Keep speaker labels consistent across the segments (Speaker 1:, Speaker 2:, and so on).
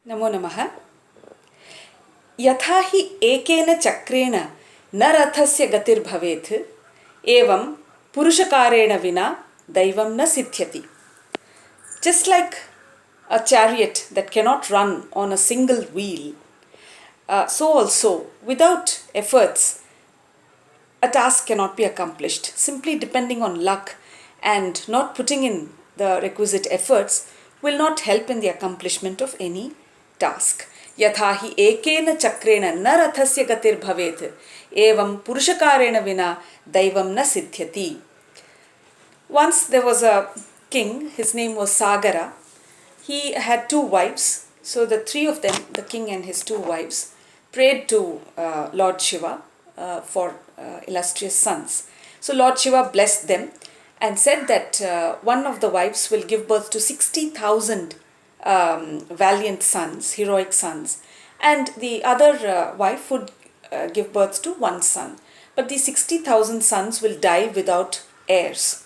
Speaker 1: नमो नमः। यथा हि एकेन चक्रेण न रथस्य गतिर्भवेत् एवं पुरुषकारेण विना दैवं न सिद्ध्यति. Just like a chariot that cannot run on a single wheel, so also without efforts a task cannot be accomplished. Simply depending on luck and not putting in the requisite efforts will not help in the accomplishment of any task. यथा हि एकेन चक्रेण न रथस्य गतिर्भवेत् एवं पुरुषकारेण विना दैवं न सिद्ध्यति. Once there was a king, his name was Sagara. He had two wives, so the three of them, the king and his two wives, prayed to Lord Shiva for illustrious sons. So Lord Shiva blessed them and said that one of the wives will give birth to 60,000 valiant sons, heroic sons, and the other wife would give birth to one son. But the 60,000 sons will die without heirs.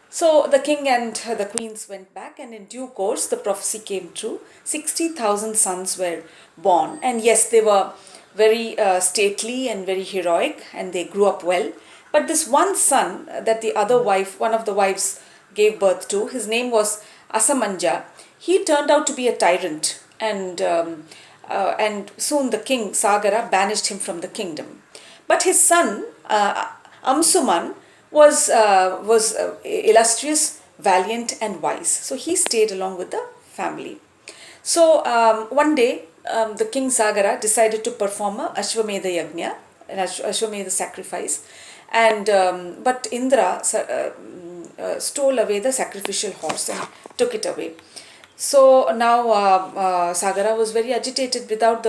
Speaker 1: So the king and the queens went back, and in due course the prophecy came true. 60,000 sons were born, and yes, they were very stately and very heroic, and they grew up well. But this one son that the other wife, one of the wives, gave birth to, his name was Asamanja. He turned out to be a tyrant, and soon the king Sagara banished him from the kingdom. But his son Amsuman was illustrious, valiant, and wise. So he stayed along with the family. So one day, the king Sagara decided to perform a Ashwamedha Yajna, an Ashwamedha sacrifice, and but Indra stole away the sacrificial horse and took it away. So now Sagara was very agitated. Without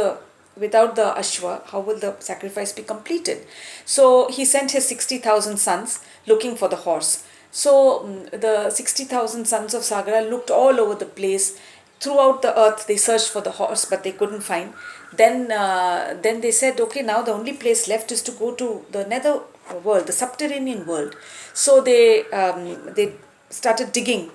Speaker 1: the Ashwa, how will the sacrifice be completed? So he sent his 60,000 sons looking for the horse. So the 60,000 sons of Sagara looked all over the place. Throughout the earth they searched for the horse, but they couldn't find. Then they said, okay, now the only place left is to go to the nether world, the subterranean world. So they started digging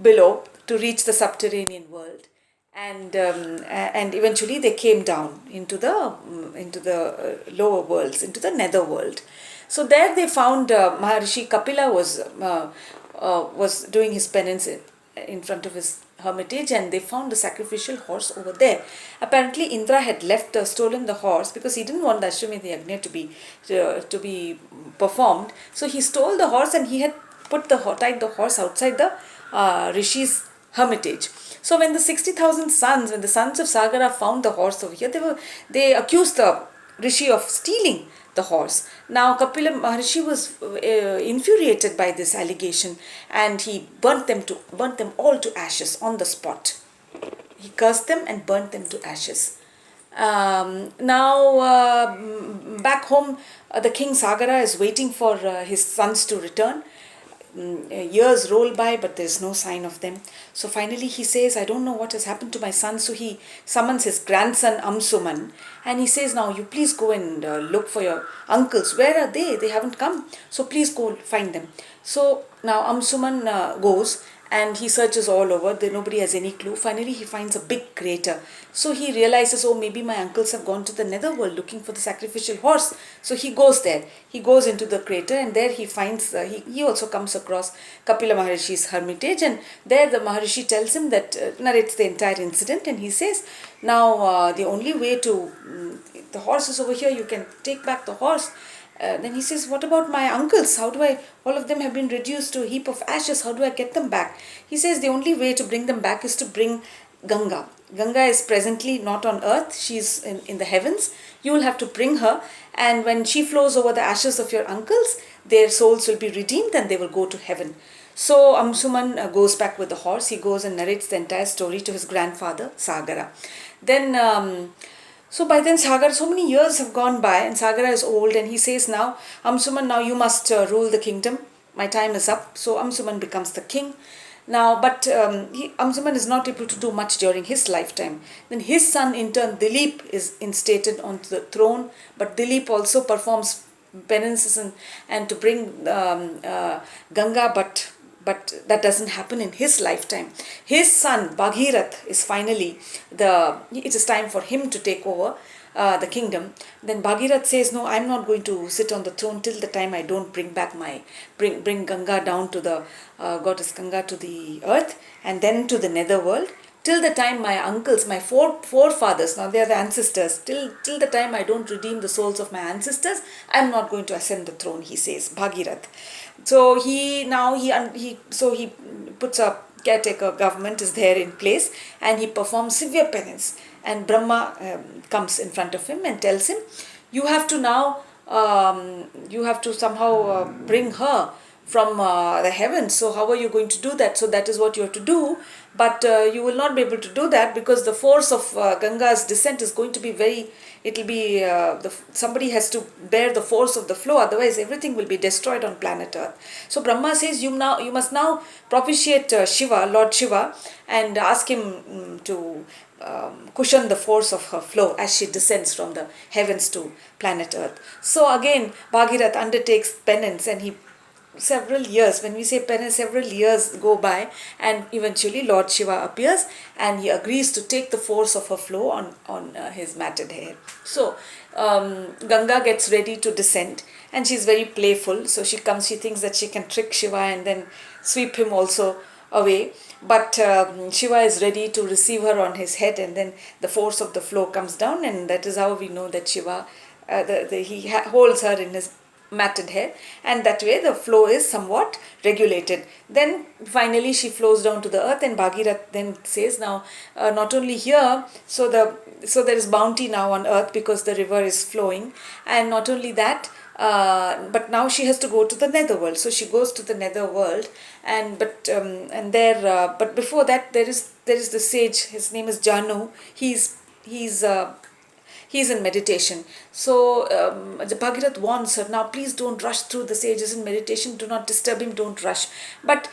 Speaker 1: below to reach the subterranean world, and eventually they came down into the lower worlds, into the nether world. So there they found Maharishi Kapila was doing his penance in front of his hermitage, and they found the sacrificial horse over there. Apparently Indra had stolen the horse because he didn't want the Ashwamedha Yajna to be performed. So he stole the horse, and he had tied the horse outside the Rishi's hermitage. So when the 60,000 sons, when the sons of Sagara found the horse over here, they accused the Rishi of stealing the horse. Now Kapila Maharishi was infuriated by this allegation, and he burnt them all to ashes on the spot. He cursed them and burnt them to ashes. Now back home, the king Sagara is waiting for his sons to return. Years roll by, but there's no sign of them. So finally he says, I don't know what has happened to my son. So he summons his grandson Amsuman, and he says, now you please go and look for your uncles. Where are they? They haven't come. So please go find them. So now Amsuman goes, and he searches all over. Nobody has any clue. Finally he finds a big crater. So he realizes, oh, maybe my uncles have gone to the netherworld looking for the sacrificial horse. So he goes there. He goes into the crater, and there he finds, he also comes across Kapila Maharishi's hermitage, and there the Maharishi tells him that, narrates the entire incident, and he says, now the only way to, the horse is over here, you can take back the horse. Then he says, what about my uncles? How do all of them have been reduced to a heap of ashes. How do I get them back? He says the only way to bring them back is to bring Ganga. Ganga is presently not on earth. She's in the heavens. You will have to bring her, and when she flows over the ashes of your uncles, their souls will be redeemed and they will go to heaven. So Amsuman goes back with the horse. He goes and narrates the entire story to his grandfather, Sagara. Then so by then Sagara, so many years have gone by, and Sagara is old, and he says, now Amsuman, now you must rule the kingdom. My time is up. So Amsuman becomes the king. Now, but Amsuman is not able to do much during his lifetime. Then his son, in turn, Dilip, is instated onto the throne, but Dilip also performs penances and to bring Ganga, but But that doesn't happen in his lifetime. His son Bhagirath is finally it is time for him to take over the kingdom. Then Bhagirath says, no, I'm not going to sit on the throne till the time I don't bring Ganga down to the goddess Ganga to the earth and then to the netherworld. Till the time my uncles, my forefathers, now they are the ancestors, till the time I don't redeem the souls of my ancestors, I'm not going to ascend the throne, he says, Bhagirath. So he puts a caretaker government is there in place, and he performs severe penance. And Brahma comes in front of him and tells him, you have to now, you have to somehow bring her from the heavens. So how are you going to do that? So that is what you have to do. But you will not be able to do that because the force of Ganga's descent is going to be somebody has to bear the force of the flow, otherwise everything will be destroyed on planet Earth. So Brahma says, you must now propitiate Shiva, Lord Shiva, and ask him to cushion the force of her flow as she descends from the heavens to planet Earth. So again, Bhagirath undertakes penance, and several years, when we say penance, several years go by, and eventually Lord Shiva appears and he agrees to take the force of her flow on his matted hair. So Ganga gets ready to descend, and she's very playful. So she thinks that she can trick Shiva and then sweep him also away. But Shiva is ready to receive her on his head, and then the force of the flow comes down, and that is how we know that Shiva, he holds her in his matted hair, and that way the flow is somewhat regulated. Then finally she flows down to the earth, and Bhagirath then says, now not only here, so there is bounty now on earth because the river is flowing, and not only that, but now she has to go to the netherworld. So she goes to the netherworld, but before that there is the sage. His name is Janu. He's in meditation. So Bhagirath warns her, now please don't rush through, the sage is in meditation, do not disturb him, don't rush. But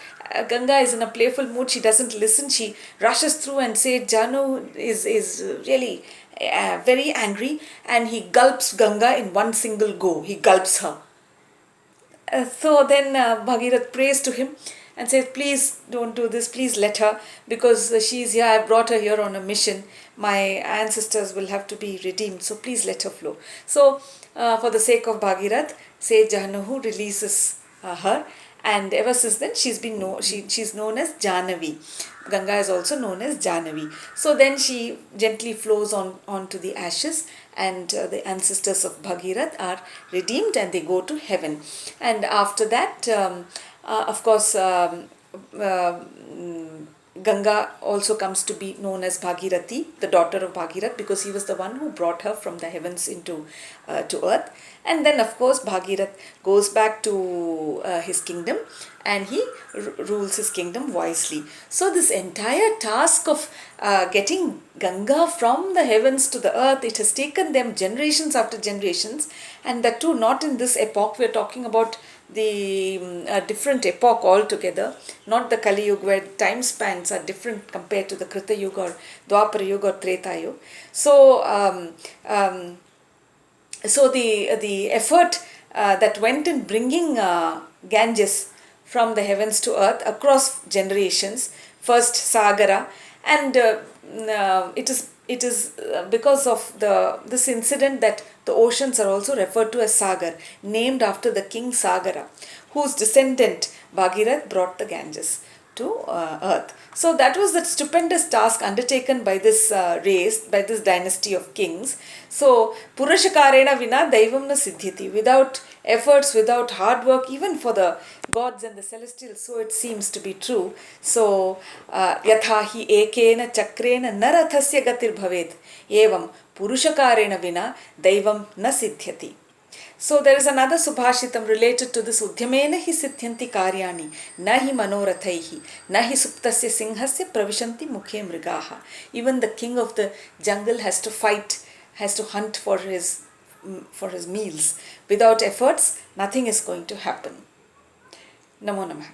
Speaker 1: Ganga is in a playful mood, she doesn't listen, she rushes through, and Sage Janu is really very angry, and he gulps Ganga in one single go, he gulps her. So then Bhagirath prays to him and says, please don't do this, please let her, because she is here, I brought her here on a mission, my ancestors will have to be redeemed, so please let her flow. So for the sake of Bhagirath, Sage Jahnavu releases her, and ever since then she's known as Jahnavi. Ganga is also known as Jahnavi. So then she gently flows on to the ashes, and the ancestors of Bhagirath are redeemed and they go to heaven. And after that, of course, Ganga also comes to be known as Bhagirathi, the daughter of Bhagirath, because he was the one who brought her from the heavens to earth. And then, of course, Bhagirath goes back to his kingdom, and he rules his kingdom wisely. So this entire task of getting Ganga from the heavens to the earth, it has taken them generations after generations, and that too not in this epoch. We are talking about the different epoch altogether, not the Kali Yuga, where time spans are different compared to the Krita Yuga or Dwapara Yuga or Treta Yuga. So the effort that went in bringing Ganges from the heavens to earth across generations, first Sagara, and it is because of this incident that the oceans are also referred to as Sagar, named after the king Sagara, whose descendant Bhagirath brought the Ganges to earth. So that was the stupendous task undertaken by this race, by this dynasty of kings. So Purushakarena vina daivam na siddhyati, without efforts, without hard work, even for the gods and the celestials, so it seems to be true. So yatha hi ekena chakrena narathasya gatir bhavet, evam Purushakarena vina daivam na siddhyati. So there is another Subhashitam related to this. Udyamena hi siddhyanti karyani, nahi manorathaihi, nahi suptasya singhasya pravishanti mukhe mrigaha. Even the king of the jungle has to fight, has to hunt for his meals. Without efforts, nothing is going to happen. Namo Namah.